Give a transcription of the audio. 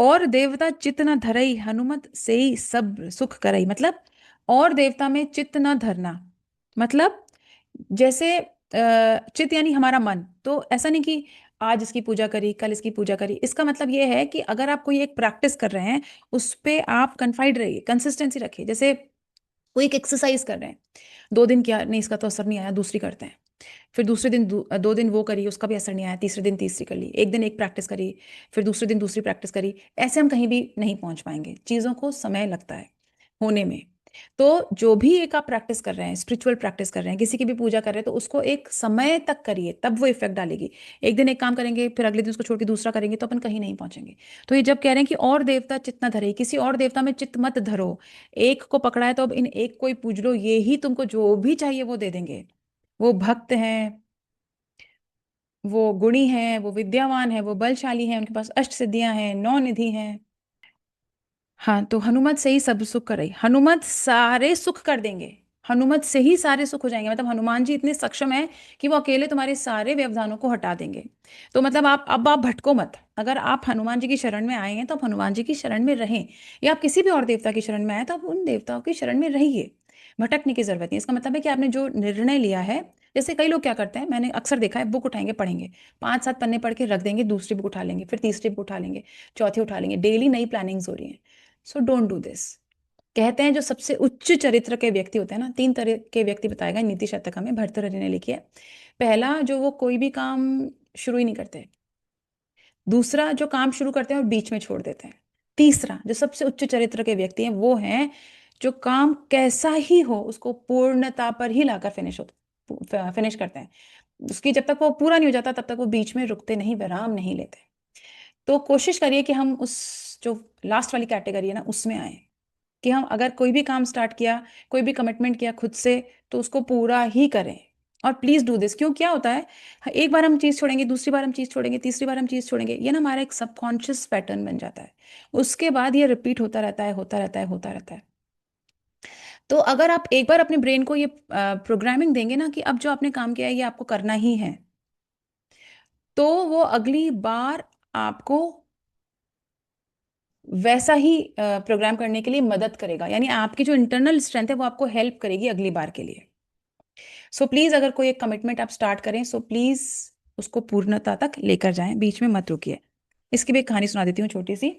और देवता चित्त न धरई हनुमत से ही सब सुख करई। मतलब और देवता में चित्त न धरना, मतलब जैसे चित्त यानी हमारा मन। तो ऐसा नहीं कि आज इसकी पूजा करी कल इसकी पूजा करी, इसका मतलब ये है कि अगर आप कोई एक प्रैक्टिस कर रहे हैं उस पे आप कन्फाइड रहिए, कंसिस्टेंसी रखिए। जैसे कोई एक एक्सरसाइज कर रहे हैं, 2 दिन किया नहीं इसका तो असर नहीं आया, दूसरी करते हैं। फिर दूसरे दिन 2 दिन वो करी उसका भी असर नहीं आया, तीसरे दिन तीसरी कर ली, एक दिन एक प्रैक्टिस करी, फिर दूसरे दिन दूसरी प्रैक्टिस करी। ऐसे हम कहीं भी नहीं पहुंच पाएंगे, चीज़ों को समय लगता है होने में। तो जो भी एक आप प्रैक्टिस कर रहे हैं, स्पिरिचुअल प्रैक्टिस कर रहे हैं, किसी की भी पूजा कर रहे हैं, तो उसको एक समय तक करिए, तब वो इफेक्ट डालेगी। एक दिन एक काम करेंगे फिर अगले दिन उसको छोड़ के दूसरा करेंगे तो अपन कहीं नहीं पहुंचेंगे। तो ये जब कह रहे हैं कि और देवता चित्त न धरे, किसी और देवता में चित्त मत धरो। एक को पकड़ा है तो अब इन एक को ही पूज लो, ये ही तुमको जो भी चाहिए वो दे देंगे। वो भक्त हैं, वो गुणी हैं, वो विद्यावान है, वो बलशाली है, उनके पास अष्ट सिद्धियां हैं, 9 निधि हैं। हाँ, तो हनुमत से ही सब सुख करे, हनुमत सारे सुख कर देंगे। हनुमत से ही सारे सुख हो जाएंगे, मतलब हनुमान जी इतने सक्षम है कि वो अकेले तुम्हारे सारे व्यवधानों को हटा देंगे। तो मतलब आप भटको मत। अगर आप हनुमान जी की शरण में आए हैं तो आप हनुमान जी की शरण में रहें, या आप किसी भी और देवता की शरण में आए तो आप उन देवताओं की शरण में रहिए। भटकने की जरूरत नहीं। इसका मतलब है कि आपने जो निर्णय लिया है, जैसे कई लोग क्या करते हैं, मैंने अक्सर देखा है, बुक उठाएंगे पढ़ेंगे, 5-7 पन्ने पढ़ के रख देंगे, दूसरी बुक उठा लेंगे, फिर तीसरी बुक उठा लेंगे, चौथी उठा लेंगे, डेली नई प्लानिंग्स हो रही हैं। So don't do this. कहते हैं जो सबसे उच्च चरित्र के व्यक्ति होते हैं ना, 3 तरह के व्यक्ति बताए गए नीति शतक में, भर्तृहरि ने लिखी है। पहला, जो वो कोई भी काम शुरू ही नहीं करते। दूसरा, जो काम शुरू करते हैं और बीच में छोड़ देते हैं। तीसरा, जो सबसे उच्च चरित्र के व्यक्ति हैं, वो हैं जो काम कैसा ही हो उसको पूर्णता पर ही लाकर फिनिश करते हैं। उसकी जब तक वो पूरा नहीं हो जाता तब तक वो बीच में रुकते नहीं, विराम नहीं लेते। तो कोशिश करिए कि हम उस जो लास्ट वाली कैटेगरी है ना उसमें आए, कि हम अगर कोई भी काम स्टार्ट किया, कोई भी कमिटमेंट किया खुद से, तो उसको पूरा ही करें। और प्लीज डू दिस। क्यों, क्या होता है, एक बार हम चीज छोड़ेंगे, दूसरी बार हम चीज छोड़ेंगे, तीसरी बार हम चीज छोड़ेंगे, ये ना हमारा एक सबकॉन्शियस पैटर्न बन जाता है। उसके बाद ये रिपीट होता रहता है, होता रहता है, होता रहता है। तो अगर आप एक बार अपने ब्रेन को ये प्रोग्रामिंग देंगे ना कि अब जो आपने काम किया है ये आपको करना ही है, तो वो अगली बार आपको वैसा ही प्रोग्राम करने के लिए मदद करेगा। यानी आपकी जो इंटरनल स्ट्रेंथ है वो आपको हेल्प करेगी अगली बार के लिए। सो प्लीज, अगर कोई एक कमिटमेंट आप स्टार्ट करें, सो प्लीज उसको पूर्णता तक लेकर जाएं, बीच में मत रुकिए। इसकी भी एक कहानी सुना देती हूँ छोटी सी।